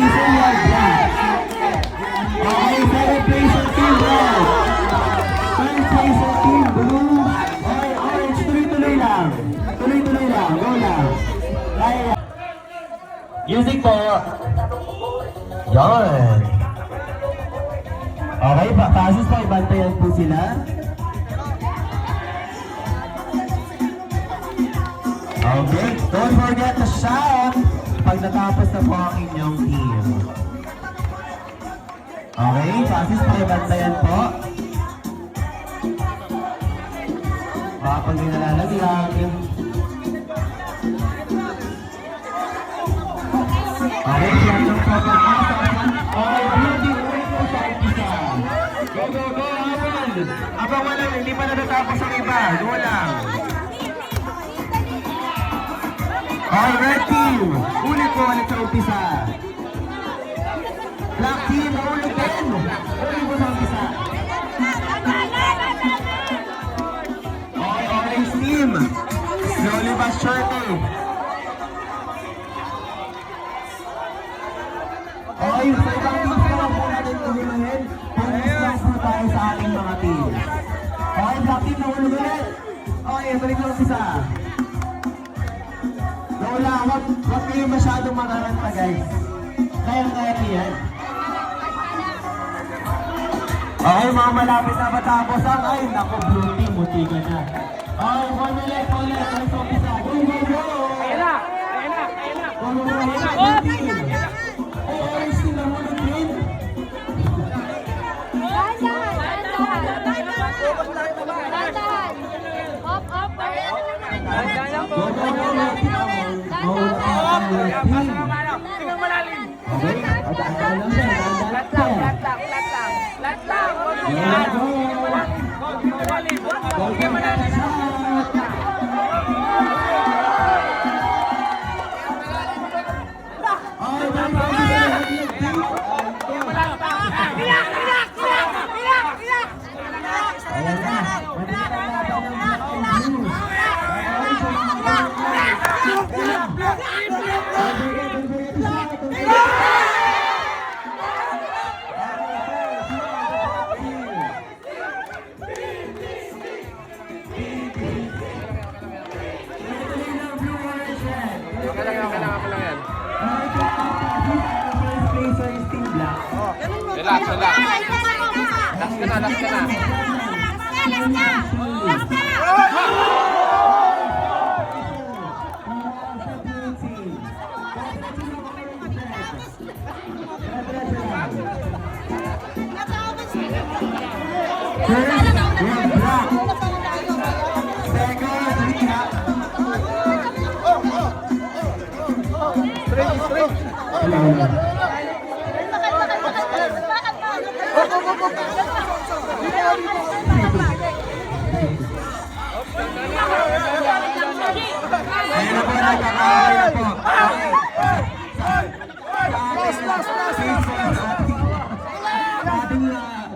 reason you are black. Okay, second place ang Team Red. Third place ang Team Blue. Okay, orange, tuloy-tuloy lang. Tuloy-tuloy lang, go lang. Kaya. Music po. Yan. Okay, pasos po, ibantayan po sila. Okay, don't forget to shout pag natapos na po ang inyong team. Okay, pasos po, ibantayan po. Baka pag nilalaglag. Okay, flat ng photo. Okay, beauty. Go, go, go, Abel! Abang wala, hindi pa natatapos ang iba. Go lang. Okay, red team. Ulit po ulit sa umpisa. Black team, ulit din. Ulit po sa umpisa. Okay, orange team. Slowly but surely. Okay, sa ibang team ko lang po natin tuloyin. Pag-islas po tayo sa ating mga team. Okay, black team, nahulog ulit. Okay, balik lang isa. Wala, wag kayo masyadong makaranta, guys. Kaya-kaya niyan. Okay, mga malapit na matapos ang ay, naku, blue team, muti ka na. Okay, ulit, ay so isa. Go, go, go! Kaya na! Go, go, go! Blue team! Ay, orange team, nahulog din. Relax. Last ka na.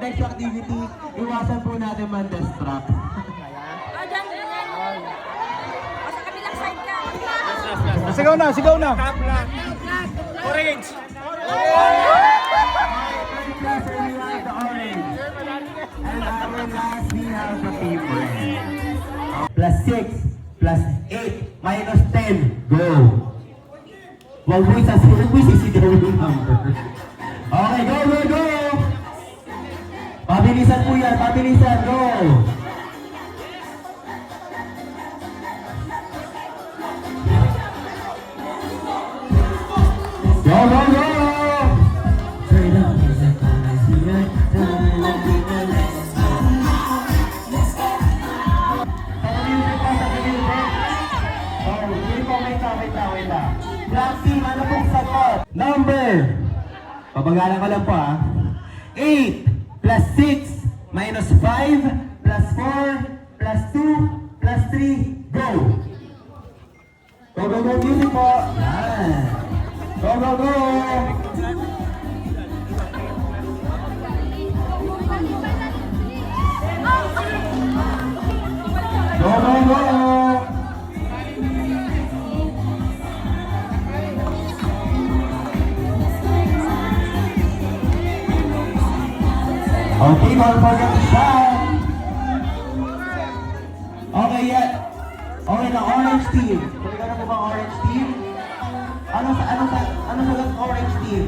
Next activity, iwasan po natin man-destruct. Sigaw na. Orange! The orange. And our last, we have the paper. Plus 6, plus 8, minus 10. Go! Huwag mo isisigaw yung number. Okay, go! Pabilisan po yan, go! Go! Black team, ano pong sagot? Number! Papagalan ko lang po 8 plus 6 minus 5 plus 4 plus 2 plus 3, go! Go, music po! Yan! Go! Go! Okay, don't forget to shout. Okay, yeah. Okay na, orange team. Kumika na po ba orange team? Ano sa orange team?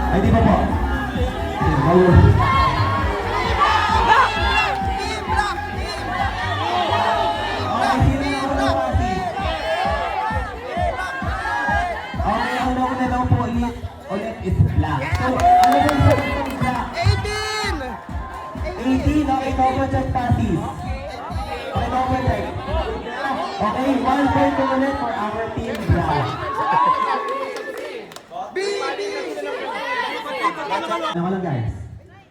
Ay, di ba po? Okay, sino na una pati? Okay, ang nauna daw po ulit is black. So, ano ba yung sagot ng black? 18, okay, double check passes. Okay, double check. Okay, 1 point ulit for our team black. Ako lang guys.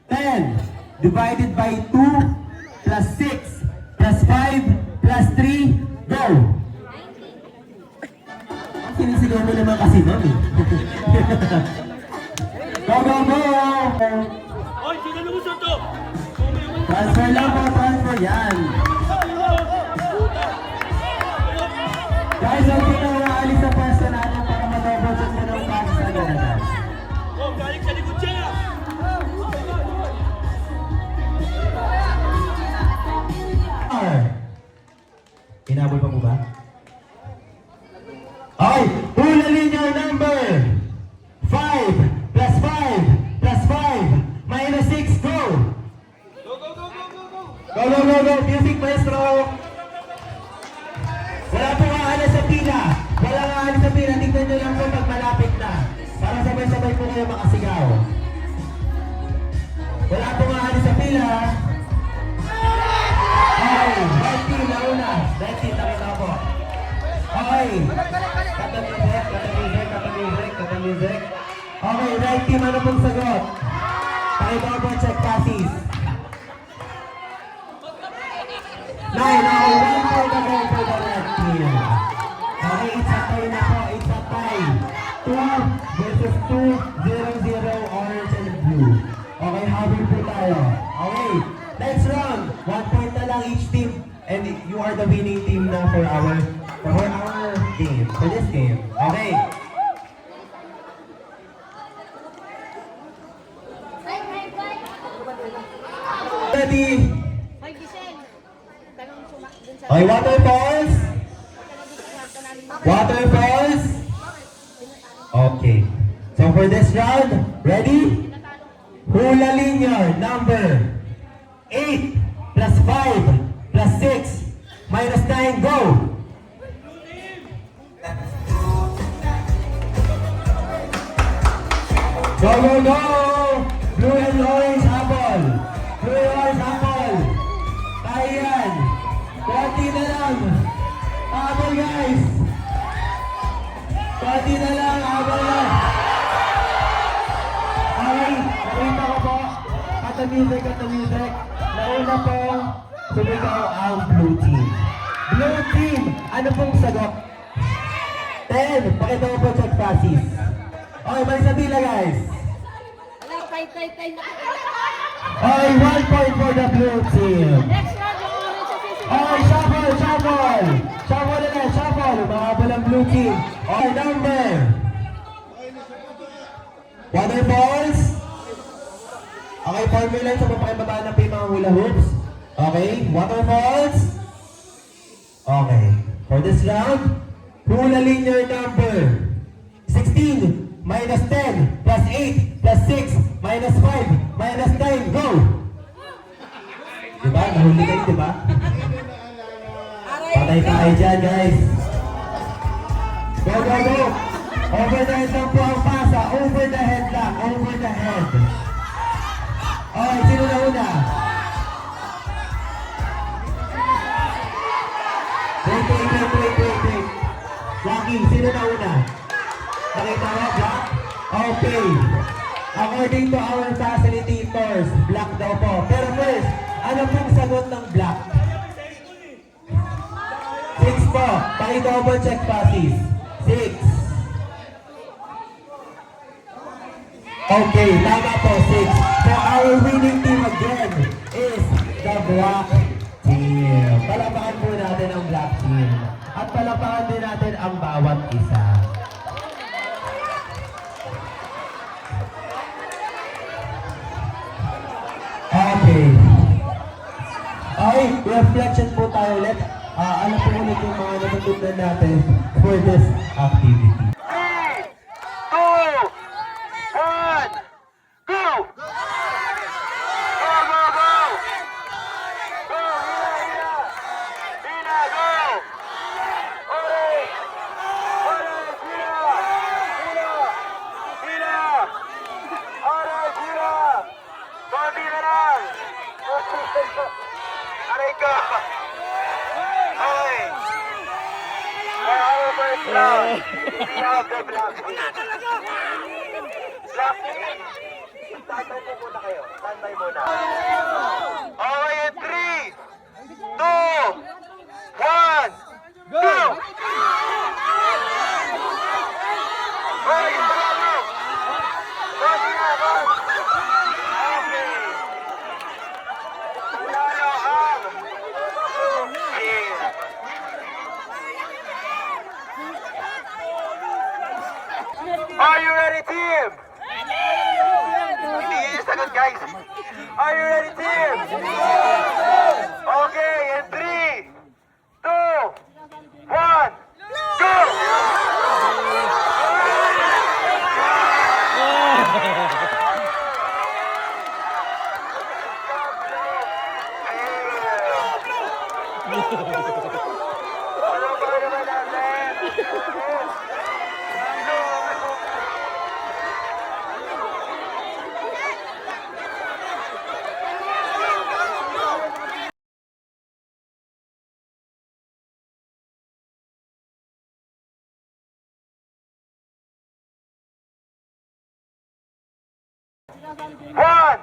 10 divided by 2 plus 6 plus 5 plus 3, go! Sinisigaw mo naman kasi mami. Go, go, go! Transfer lang po, transfer yan. Guys, huwag kita maalis sa pwesto natin para ma-double check mo ng passes agad-agad. Inabol pa po ba? Okay, hulalin your number. 5 plus 5 plus 5 minus 6, go! Go, go, go, go! Music maestro! Wala pong aalis sa pila. Wala aalis sa pila. Tignan nyo lang po pag malapit na. Para sabay-sabay po kayo makasigaw. Wala pong aalis sa pila. Okay, red team na una. Red team, nakita ko. Okay. Kata music, kata music, kata music, kata music. Okay, red team, ano pong sagot? Pakita ko po check passes. 9, okay, 1 point again for the red team. Okay, it's a tie na po, it's a tie. 2 versus 2, 0-0, orange and blue. Okay, habol po tayo. Okay, next round. 1 point na lang each team. And you are the winning team na for our game, for this game. Okay. Ready? Okay, waterfalls? Waterfalls? Okay. So for this round, ready? Hula linear number 8 plus 5 plus 6 minus 9, go! Go, go, go! Blue and orange apple. Blue and orange apple. Kaya yan. 20 na lang. Apple guys. 20 na lang. Apple lang. Okay. Nakita ko po. Kata music, kata music. Nauna po. Sumigaw ang blue team. Blue team. Ano pong sagot? 10. Pakita ko po check passes. Okay, balik sa pila guys. Okay, 1 point for the blue team. Okay, shuffle, shuffle. Shuffle na lang, shuffle. Makabal ang blue team. Okay, number. Waterfalls. Okay, formula sa papakibaba na pa yung mga hula hoops. Okay, waterfalls. Okay, for this round, hula linear number 16 minus 10 plus 8 plus 6 minus 5 minus 9, go! Diba? Nahuli kayo, diba? Patay tayo dyan, guys. Go, go, go! Over the head lang po ang pasa. Over the head lang. Over the head. Okay, sino na una? Wait. Lucky, sino na una? Nakita mo, black? Okay. According to our facilitators, black daw po. Pero first, ano pong sagot ng black? 6 po. Paki-double check passes. 6. Okay, tama po, 6. So our winning team again is the black team. Palapakan po natin ang black team. At palapakan din natin ang bawat isa. equipment natin for this activity. 3, 2, 1, go! Go, go, go! Go, Hina, Hina! Hina, go! Orange! Orange, Hina! Hina! Hina! Orange, Hina! Konti na lang! Aray ko! Okay! Our first round, we have the black team. Black team, standby po muna kayo. Standby muna. Okay, in 3, 2, 1, go! Okay, bravo! Konti na, boss! Okay. Lalo ang team. Are you ready, team? Hindi yun sagot, guys. Are you ready, team? Okay, in 3, 2, 1, go! Ano ba naman natin? One,